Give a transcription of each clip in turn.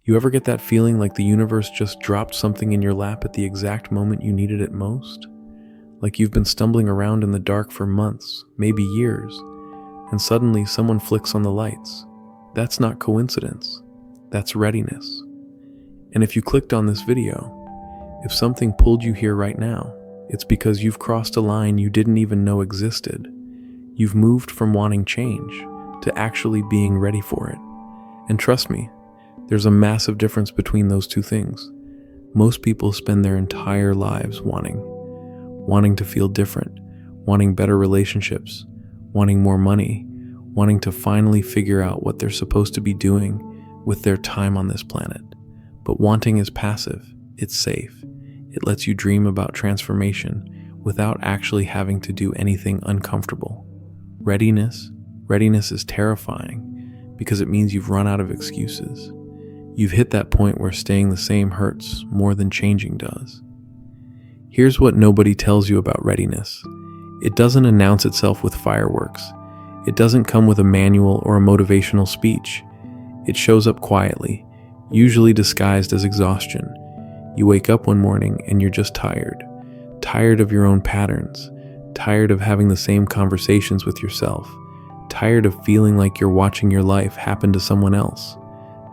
You ever get that feeling like the universe just dropped something in your lap at the exact moment you needed it most? Like you've been stumbling around in the dark for months, maybe years, and suddenly someone flicks on the lights. That's not coincidence. That's readiness. And if you clicked on this video, if something pulled you here right now, it's because you've crossed a line you didn't even know existed. You've moved from wanting change to actually being ready for it. And trust me, there's a massive difference between those two things. Most people spend their entire lives wanting to feel different, wanting better relationships, wanting more money, wanting to finally figure out what they're supposed to be doing with their time on this planet. But wanting is passive, it's safe. It lets you dream about transformation without actually having to do anything uncomfortable. Readiness is terrifying because it means you've run out of excuses. You've hit that point where staying the same hurts more than changing does. Here's what nobody tells you about readiness. It doesn't announce itself with fireworks. It doesn't come with a manual or a motivational speech. It shows up quietly, usually disguised as exhaustion. You wake up one morning and you're just tired of your own patterns, tired of having the same conversations with yourself, tired of feeling like you're watching your life happen to someone else.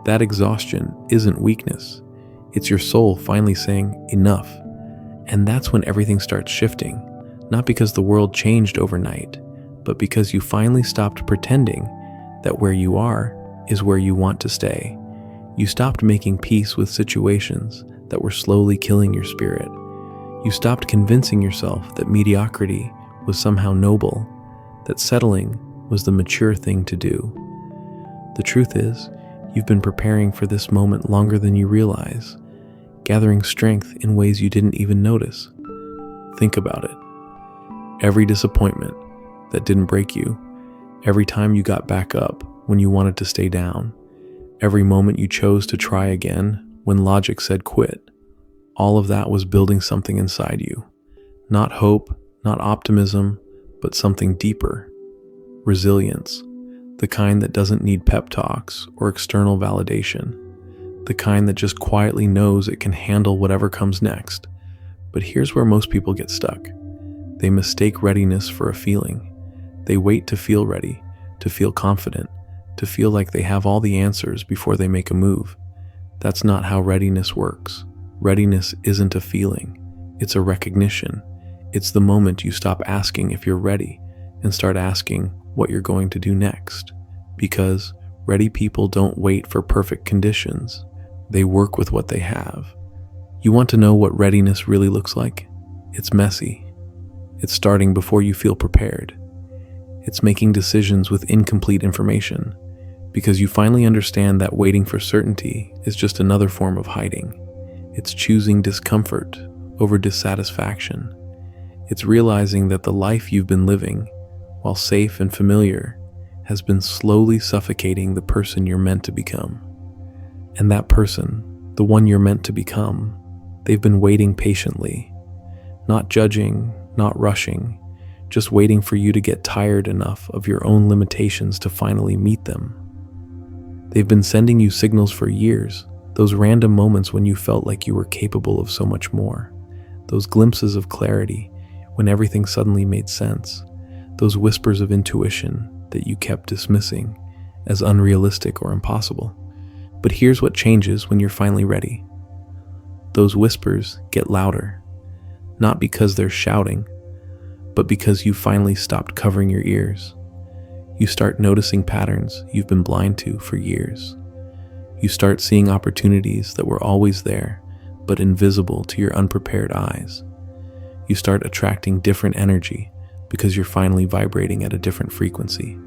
That exhaustion isn't weakness. It's your soul finally saying, enough. And that's when everything starts shifting, not because the world changed overnight, but because you finally stopped pretending that where you are is where you want to stay. You stopped making peace with situations that were slowly killing your spirit. You stopped convincing yourself that mediocrity was somehow noble, that settling was the mature thing to do. The truth is, you've been preparing for this moment longer than you realize, gathering strength in ways you didn't even notice. Think about it. Every disappointment that didn't break you, every time you got back up when you wanted to stay down, every moment you chose to try again when logic said quit, all of that was building something inside you. Not hope, not optimism, but something deeper. Resilience. The kind that doesn't need pep talks or external validation. The kind that just quietly knows it can handle whatever comes next. But here's where most people get stuck. They mistake readiness for a feeling. They wait to feel ready, to feel confident, to feel like they have all the answers before they make a move. That's not how readiness works. Readiness isn't a feeling. It's a recognition. It's the moment you stop asking if you're ready and start asking what you're going to do next. Because ready people don't wait for perfect conditions. They work with what they have. You want to know what readiness really looks like? It's messy. It's starting before you feel prepared. It's making decisions with incomplete information, because you finally understand that waiting for certainty is just another form of hiding. It's choosing discomfort over dissatisfaction. It's realizing that the life you've been living, while safe and familiar, has been slowly suffocating the person you're meant to become. And that person, the one you're meant to become, they've been waiting patiently, not judging, not rushing, just waiting for you to get tired enough of your own limitations to finally meet them. They've been sending you signals for years, those random moments when you felt like you were capable of so much more, those glimpses of clarity when everything suddenly made sense, those whispers of intuition that you kept dismissing as unrealistic or impossible. But here's what changes when you're finally ready. Those whispers get louder, not because they're shouting, but because you finally stopped covering your ears. You start noticing patterns you've been blind to for years. You start seeing opportunities that were always there, but invisible to your unprepared eyes. You start attracting different energy because you're finally vibrating at a different frequency.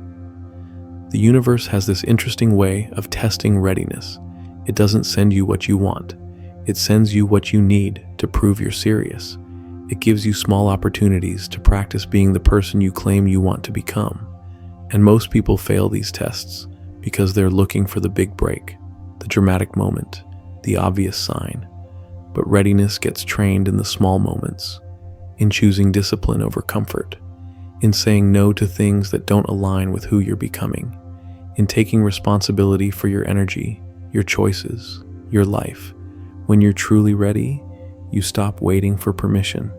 The universe has this interesting way of testing readiness. It doesn't send you what you want. It sends you what you need to prove you're serious. It gives you small opportunities to practice being the person you claim you want to become. And most people fail these tests because they're looking for the big break, the dramatic moment, the obvious sign. But readiness gets trained in the small moments, in choosing discipline over comfort, in saying no to things that don't align with who you're becoming, in taking responsibility for your energy, your choices, your life. When you're truly ready, you stop waiting for permission.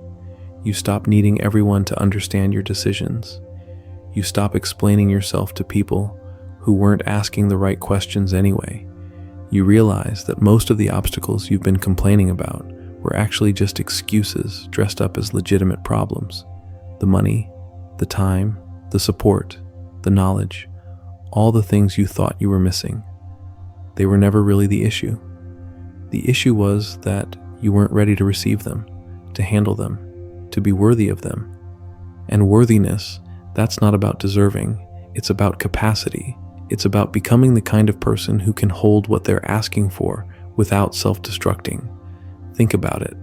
You stop needing everyone to understand your decisions. You stop explaining yourself to people who weren't asking the right questions anyway. You realize that most of the obstacles you've been complaining about were actually just excuses dressed up as legitimate problems. The money, the time, the support, the knowledge, all the things you thought you were missing. They were never really the issue. The issue was that you weren't ready to receive them, to handle them, to be worthy of them. And worthiness, that's not about deserving, it's about capacity. It's about becoming the kind of person who can hold what they're asking for without self-destructing. Think about it.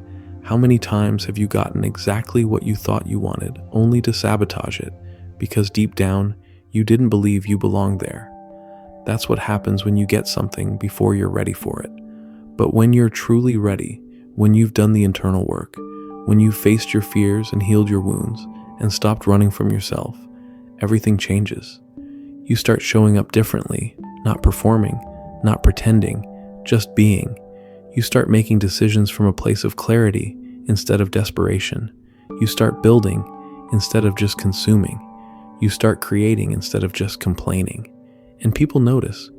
How many times have you gotten exactly what you thought you wanted, only to sabotage it, because deep down, you didn't believe you belonged there? That's what happens when you get something before you're ready for it. But when you're truly ready, when you've done the internal work, when you've faced your fears and healed your wounds and stopped running from yourself, everything changes. You start showing up differently, not performing, not pretending, just being. You start making decisions from a place of clarity instead of desperation. You start building instead of just consuming. You start creating instead of just complaining. And people notice,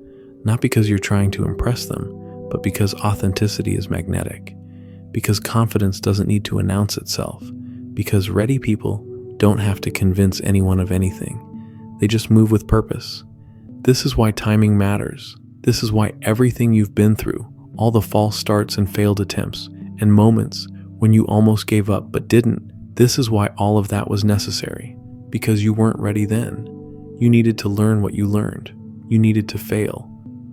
not because you're trying to impress them, but because authenticity is magnetic. Because confidence doesn't need to announce itself. Because ready people don't have to convince anyone of anything. They just move with purpose. This is why timing matters. This is why everything you've been through, all the false starts and failed attempts, and moments when you almost gave up but didn't, this is why all of that was necessary. Because you weren't ready then. You needed to learn what you learned. You needed to fail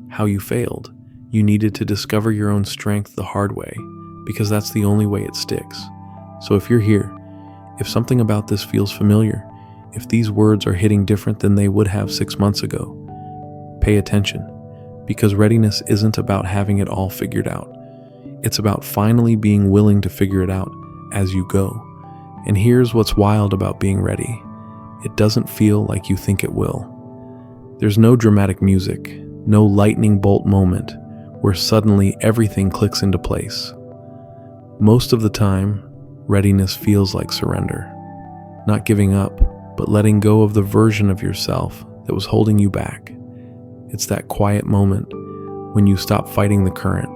how you failed. You needed to discover your own strength the hard way, because that's the only way it sticks. So if you're here, if something about this feels familiar, if these words are hitting different than they would have 6 months ago, pay attention, because readiness isn't about having it all figured out. It's about finally being willing to figure it out as you go. And here's what's wild about being ready. It doesn't feel like you think it will. There's no dramatic music, no lightning bolt moment where suddenly everything clicks into place. Most of the time, readiness feels like surrender. Not giving up, but letting go of the version of yourself that was holding you back. It's that quiet moment when you stop fighting the current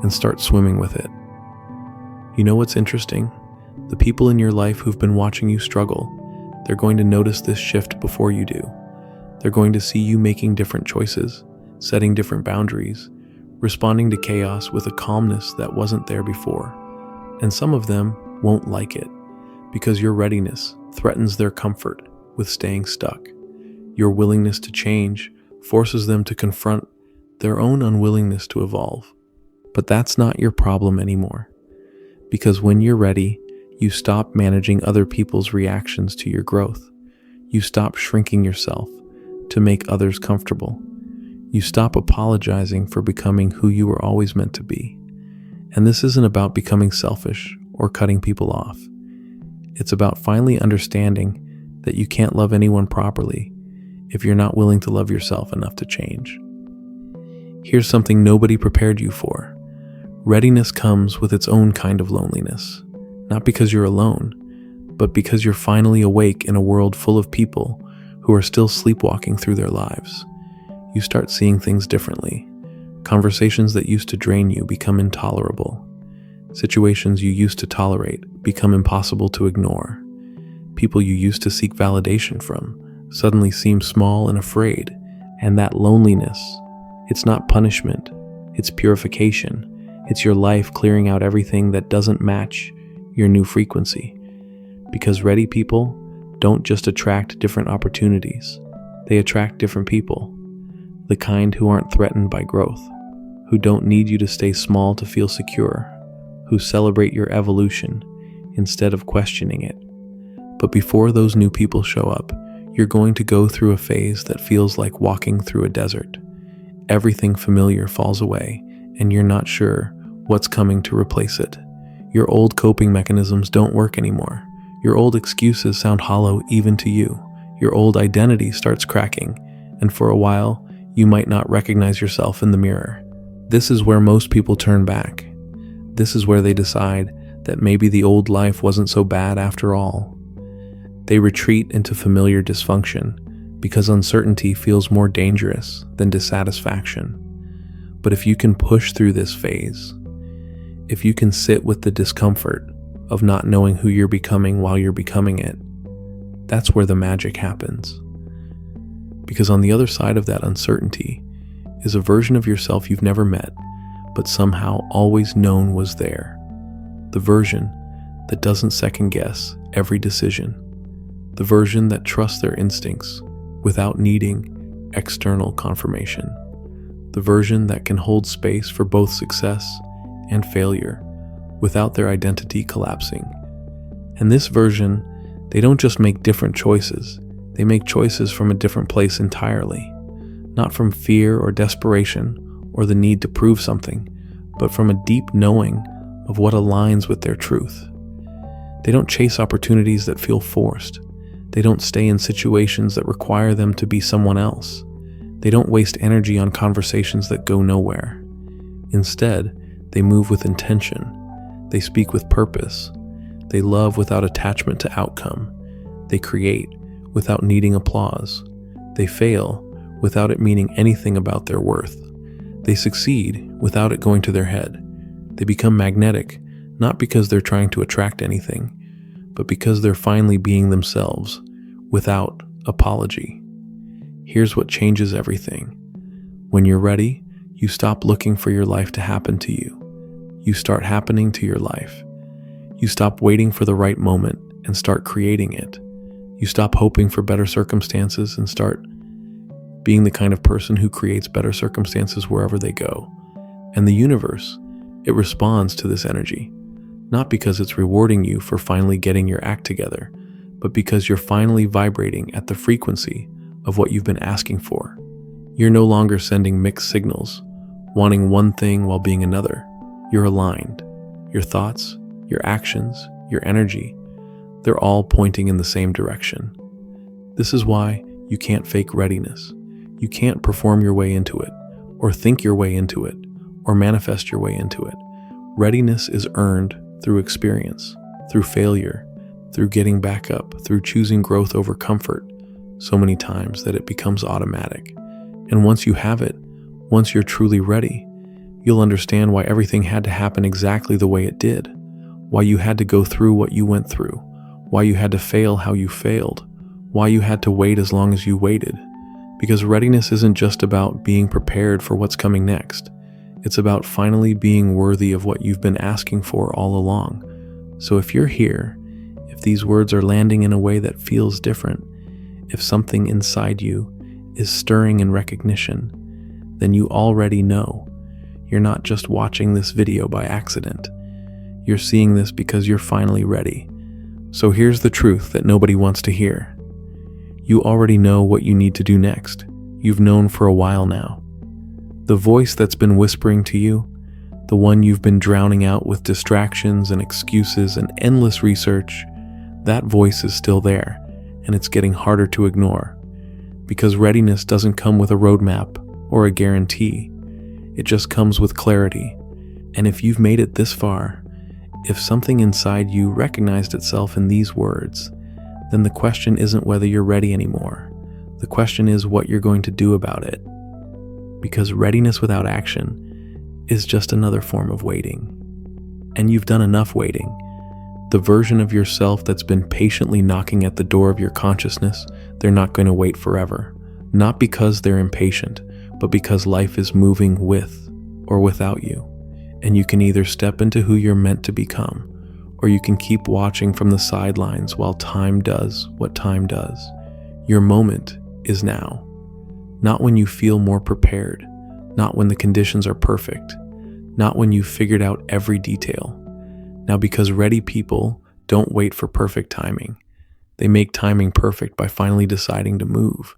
and start swimming with it. You know what's interesting? The people in your life who've been watching you struggle, they're going to notice this shift before you do. They're going to see you making different choices, setting different boundaries, responding to chaos with a calmness that wasn't there before. And some of them won't like it, because your readiness threatens their comfort with staying stuck. Your willingness to change forces them to confront their own unwillingness to evolve. But that's not your problem anymore. Because when you're ready, you stop managing other people's reactions to your growth. You stop shrinking yourself to make others comfortable. You stop apologizing for becoming who you were always meant to be. And this isn't about becoming selfish or cutting people off. It's about finally understanding that you can't love anyone properly if you're not willing to love yourself enough to change. Here's something nobody prepared you for. Readiness comes with its own kind of loneliness, not because you're alone, but because you're finally awake in a world full of people who are still sleepwalking through their lives. You start seeing things differently. Conversations that used to drain you become intolerable. Situations you used to tolerate become impossible to ignore. People you used to seek validation from suddenly seem small and afraid. And that loneliness, it's not punishment, it's purification. It's your life clearing out everything that doesn't match your new frequency. Because ready people don't just attract different opportunities, they attract different people. The kind who aren't threatened by growth, who don't need you to stay small to feel secure, who celebrate your evolution instead of questioning it. But before those new people show up, you're going to go through a phase that feels like walking through a desert. Everything familiar falls away, and you're not sure what's coming to replace it. Your old coping mechanisms don't work anymore. Your old excuses sound hollow even to you. Your old identity starts cracking, and for a while, you might not recognize yourself in the mirror. This is where most people turn back. This is where they decide that maybe the old life wasn't so bad after all. They retreat into familiar dysfunction because uncertainty feels more dangerous than dissatisfaction. But if you can push through this phase, if you can sit with the discomfort of not knowing who you're becoming while you're becoming it, that's where the magic happens. Because on the other side of that uncertainty is a version of yourself you've never met, but somehow always known was there. The version that doesn't second guess every decision. The version that trusts their instincts without needing external confirmation. The version that can hold space for both success and failure without their identity collapsing. And this version, they don't just make different choices, they make choices from a different place entirely. Not from fear or desperation or the need to prove something, but from a deep knowing of what aligns with their truth. They don't chase opportunities that feel forced. They don't stay in situations that require them to be someone else. They don't waste energy on conversations that go nowhere. Instead, they move with intention. They speak with purpose. They love without attachment to outcome. They create without needing applause. They fail without it meaning anything about their worth. They succeed without it going to their head. They become magnetic, not because they're trying to attract anything, but because they're finally being themselves, without apology. Here's what changes everything. When you're ready, you stop looking for your life to happen to you. You start happening to your life. You stop waiting for the right moment and start creating it. You stop hoping for better circumstances and start being the kind of person who creates better circumstances wherever they go. And the universe, it responds to this energy, not because it's rewarding you for finally getting your act together, but because you're finally vibrating at the frequency of what you've been asking for. You're no longer sending mixed signals, wanting one thing while being another. You're aligned. Your thoughts, your actions, your energy, they're all pointing in the same direction. This is why you can't fake readiness. You can't perform your way into it, or think your way into it, or manifest your way into it. Readiness is earned through experience, through failure, through getting back up, through choosing growth over comfort so many times that it becomes automatic. And once you have it, once you're truly ready, you'll understand why everything had to happen exactly the way it did, why you had to go through what you went through, why you had to fail how you failed, why you had to wait as long as you waited. Because readiness isn't just about being prepared for what's coming next. It's about finally being worthy of what you've been asking for all along. So if you're here, if these words are landing in a way that feels different, if something inside you is stirring in recognition, then you already know. You're not just watching this video by accident. You're seeing this because you're finally ready. So here's the truth that nobody wants to hear. You already know what you need to do next. You've known for a while now. The voice that's been whispering to you, the one you've been drowning out with distractions and excuses and endless research, that voice is still there, and it's getting harder to ignore. Because readiness doesn't come with a roadmap or a guarantee. It just comes with clarity. And if you've made it this far, if something inside you recognized itself in these words, then the question isn't whether you're ready anymore. The question is what you're going to do about it. Because readiness without action is just another form of waiting. And you've done enough waiting. The version of yourself that's been patiently knocking at the door of your consciousness, they're not going to wait forever. Not because they're impatient, but because life is moving with or without you. And you can either step into who you're meant to become, or you can keep watching from the sidelines while time does what time does. Your moment is now. Not when you feel more prepared, not when the conditions are perfect, not when you've figured out every detail. Now, because ready people don't wait for perfect timing. They make timing perfect by finally deciding to move.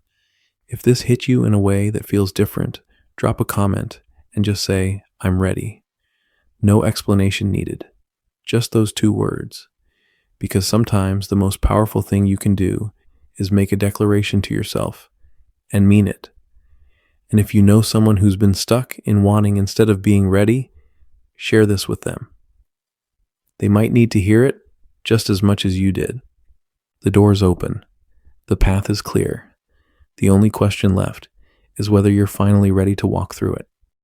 If this hit you in a way that feels different, drop a comment and just say, "I'm ready." No explanation needed. Just those two words. Because sometimes the most powerful thing you can do is make a declaration to yourself and mean it. And if you know someone who's been stuck in wanting instead of being ready, share this with them. They might need to hear it just as much as you did. The door's open. The path is clear. The only question left is whether you're finally ready to walk through it.